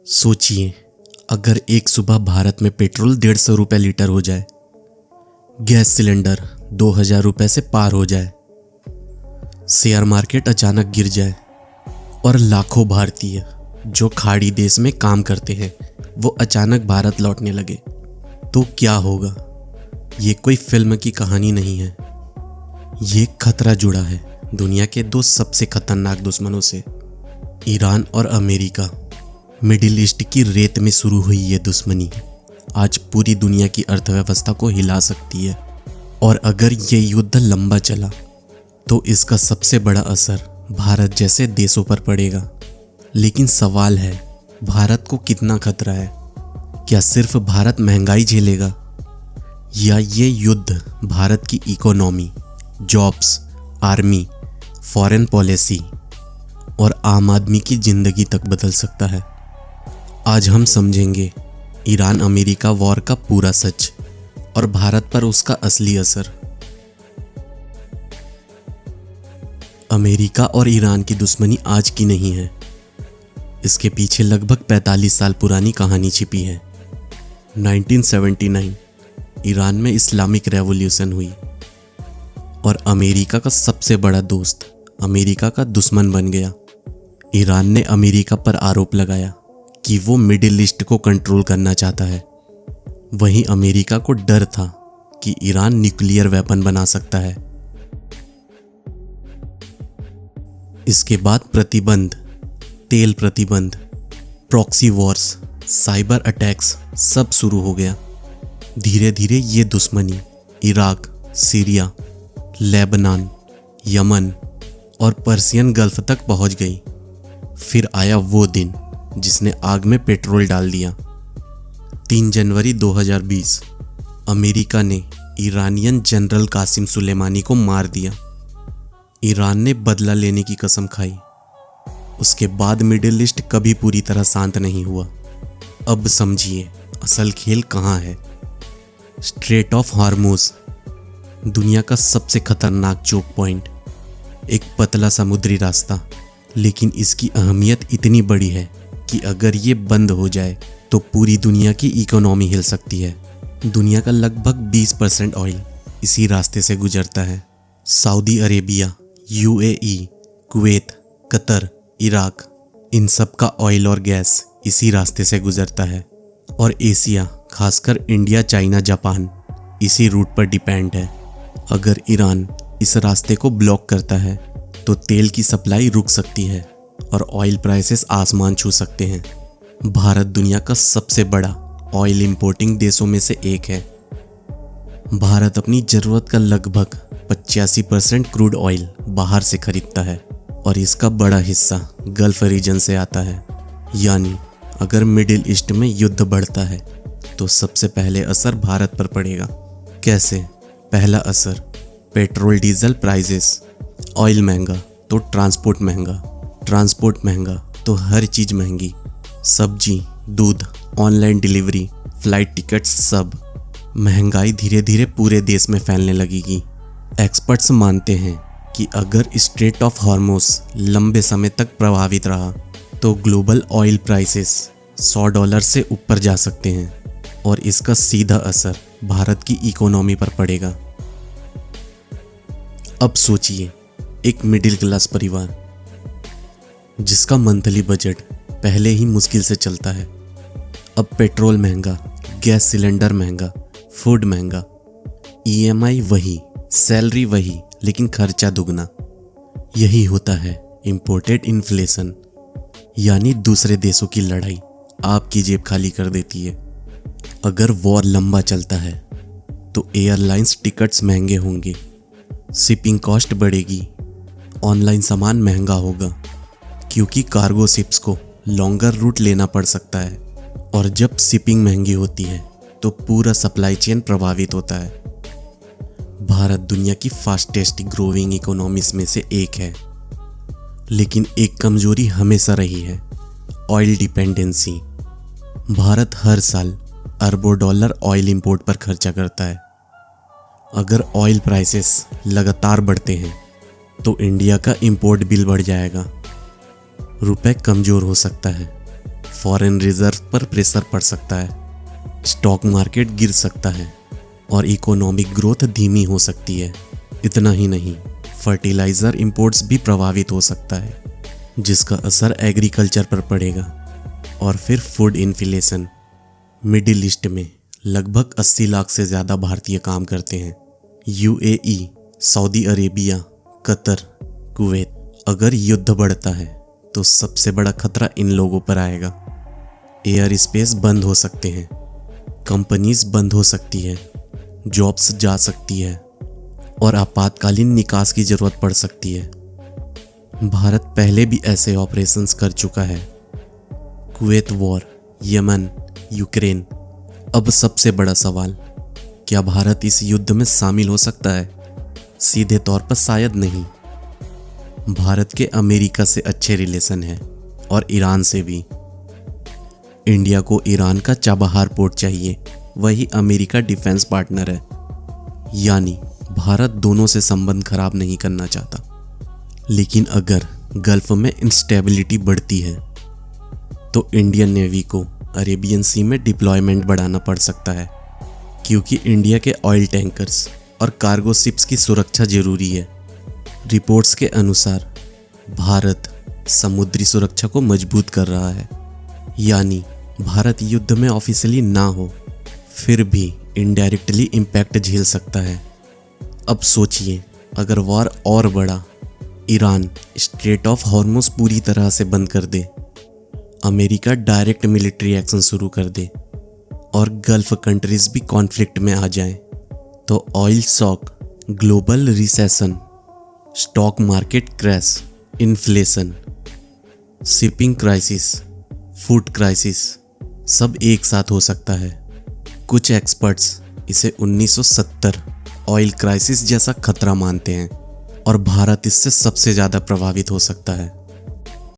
सोचिए, अगर एक सुबह भारत में पेट्रोल 150 रुपये लीटर हो जाए, गैस सिलेंडर 2000 रुपये से पार हो जाए, शेयर मार्केट अचानक गिर जाए और लाखों भारतीय जो खाड़ी देश में काम करते हैं वो अचानक भारत लौटने लगे, तो क्या होगा? ये कोई फिल्म की कहानी नहीं है। ये खतरा जुड़ा है दुनिया के दो सबसे खतरनाक दुश्मनों से, ईरान और अमेरिका। मिडिल ईस्ट की रेत में शुरू हुई ये दुश्मनी आज पूरी दुनिया की अर्थव्यवस्था को हिला सकती है, और अगर ये युद्ध लंबा चला तो इसका सबसे बड़ा असर भारत जैसे देशों पर पड़ेगा। लेकिन सवाल है, भारत को कितना खतरा है? क्या सिर्फ भारत महंगाई झेलेगा, या ये युद्ध भारत की economy, jobs, army, foreign policy और आम आदमी की जिंदगी तक बदल सकता है? आज हम समझेंगे ईरान अमेरिका वॉर का पूरा सच और भारत पर उसका असली असर। अमेरिका और ईरान की दुश्मनी आज की नहीं है, इसके पीछे लगभग 45 साल पुरानी कहानी छिपी है। 1979 ईरान में इस्लामिक रेवोल्यूशन हुई और अमेरिका का सबसे बड़ा दोस्त अमेरिका का दुश्मन बन गया। ईरान ने अमेरिका पर आरोप लगाया कि वो मिडिल ईस्ट को कंट्रोल करना चाहता है। वहीं अमेरिका को डर था कि ईरान न्यूक्लियर वेपन बना सकता है। इसके बाद प्रतिबंध, तेल प्रतिबंध, प्रॉक्सी वॉर्स, साइबर अटैक्स सब शुरू हो गया। धीरे धीरे ये दुश्मनी इराक, सीरिया, लेबनान, यमन और पर्शियन गल्फ तक पहुंच गई। फिर आया वो दिन जिसने आग में पेट्रोल डाल दिया। 3 जनवरी 2020 अमेरिका ने ईरानियन जनरल कासिम सुलेमानी को मार दिया। ईरान ने बदला लेने की कसम खाई। उसके बाद मिडिल ईस्ट कभी पूरी तरह शांत नहीं हुआ। अब समझिए असल खेल कहाँ है। स्ट्रेट ऑफ हॉर्मुज़, दुनिया का सबसे खतरनाक चोक पॉइंट, एक पतला समुद्री रास्ता, लेकिन इसकी अहमियत इतनी बड़ी है कि अगर ये बंद हो जाए तो पूरी दुनिया की इकोनॉमी हिल सकती है। दुनिया का लगभग 20% ऑयल इसी रास्ते से गुजरता है। Saudi Arabia, UAE, Kuwait, Qatar, Iraq, इन सब का ऑयल और गैस इसी रास्ते से गुजरता है। और एशिया, खासकर इंडिया, चाइना, जापान इसी रूट पर डिपेंड है। अगर ईरान इस रास्ते को ब्लॉक करता है तो तेल की सप्लाई रुक सकती है और ऑयल प्राइसेस आसमान छू सकते हैं। भारत दुनिया का सबसे बड़ा ऑयल इंपोर्टिंग देशों में से एक है। भारत अपनी ज़रूरत का लगभग 85% क्रूड ऑयल बाहर से खरीदता है और इसका बड़ा हिस्सा गल्फ रीजन से आता है। यानी अगर मिडिल ईस्ट में युद्ध बढ़ता है तो सबसे पहले असर भारत पर पड़ेगा। कैसे? पहला असर, पेट्रोल डीजल प्राइसेस। ऑयल महंगा तो ट्रांसपोर्ट महंगा, ट्रांसपोर्ट महंगा तो हर चीज़ महंगी। सब्जी, दूध, ऑनलाइन डिलीवरी, फ्लाइट टिकट्स, सब। महंगाई धीरे धीरे पूरे देश में फैलने लगेगी। एक्सपर्ट्स मानते हैं कि अगर स्ट्रेट ऑफ हॉर्मुज़ लंबे समय तक प्रभावित रहा तो ग्लोबल ऑयल प्राइसेस $100 से ऊपर जा सकते हैं और इसका सीधा असर भारत की इकोनॉमी पर पड़ेगा। अब सोचिए, एक मिडिल क्लास परिवार जिसका मंथली बजट पहले ही मुश्किल से चलता है, अब पेट्रोल महंगा, गैस सिलेंडर महंगा, फूड महंगा, ईएमआई वही, सैलरी वही, लेकिन खर्चा दुगना। यही होता है इंपोर्टेड इन्फ्लेशन, यानी दूसरे देशों की लड़ाई आपकी जेब खाली कर देती है। अगर वॉर लंबा चलता है तो एयरलाइंस टिकट्स महंगे होंगे, शिपिंग कॉस्ट बढ़ेगी, ऑनलाइन सामान महंगा होगा क्योंकि कार्गो शिप्स को लॉन्गर रूट लेना पड़ सकता है, और जब शिपिंग महंगी होती है तो पूरा सप्लाई चेन प्रभावित होता है। भारत दुनिया की फास्टेस्ट ग्रोइंग इकोनॉमीज में से एक है, लेकिन एक कमजोरी हमेशा रही है, ऑयल डिपेंडेंसी। भारत हर साल अरबों डॉलर ऑयल इंपोर्ट पर खर्चा करता है। अगर ऑयल प्राइसेस लगातार बढ़ते हैं तो इंडिया का इंपोर्ट बिल बढ़ जाएगा, रुपए कमज़ोर हो सकता है फॉरेन रिजर्व पर प्रेशर पड़ सकता है, स्टॉक मार्केट गिर सकता है और इकोनॉमिक ग्रोथ धीमी हो सकती है। इतना ही नहीं, फर्टिलाइज़र इंपोर्ट्स भी प्रभावित हो सकता है, जिसका असर एग्रीकल्चर पर पड़ेगा। और फिर फूड इन्फ्लेशन। मिडिल ईस्ट में लगभग 80 लाख से ज़्यादा भारतीय काम करते हैं। UAE, Saudi Arabia, Qatar, Kuwait. अगर युद्ध बढ़ता है तो सबसे बड़ा खतरा इन लोगों पर आएगा। एयर स्पेस बंद हो सकते हैं, कंपनीज बंद हो सकती है, जॉब्स जा सकती है और आपातकालीन निकास की ज़रूरत पड़ सकती है। भारत पहले भी ऐसे ऑपरेशंस कर चुका है। Kuwait war, Yemen, Ukraine. अब सबसे बड़ा सवाल, क्या भारत इस युद्ध में शामिल हो सकता है? सीधे तौर पर शायद नहीं। भारत के अमेरिका से अच्छे रिलेशन है और ईरान से भी। इंडिया को ईरान का चाबहार पोर्ट चाहिए, वही अमेरिका डिफेंस पार्टनर है। यानी भारत दोनों से संबंध खराब नहीं करना चाहता। लेकिन अगर गल्फ में इंस्टेबिलिटी बढ़ती है तो इंडियन नेवी को अरेबियन सी में डिप्लॉयमेंट बढ़ाना पड़ सकता है, क्योंकि इंडिया के ऑयल टैंकर्स और कार्गो शिप्स की सुरक्षा जरूरी है। रिपोर्ट्स के अनुसार भारत समुद्री सुरक्षा को मजबूत कर रहा है। यानी भारत युद्ध में ऑफिशियली ना हो, फिर भी इनडायरेक्टली इम्पैक्ट झेल सकता है। अब सोचिए, अगर वॉर और बढ़ा, ईरान स्ट्रेट ऑफ हॉर्मुज पूरी तरह से बंद कर दे, अमेरिका डायरेक्ट मिलिट्री एक्शन शुरू कर दे और गल्फ कंट्रीज भी कॉन्फ्लिक्ट में आ जाएं, तो oil shock, global recession, stock market crash, inflation, shipping crisis, food crisis सब एक साथ हो सकता है। कुछ एक्सपर्ट्स इसे 1970 ऑयल क्राइसिस जैसा खतरा मानते हैं और भारत इससे सबसे ज़्यादा प्रभावित हो सकता है।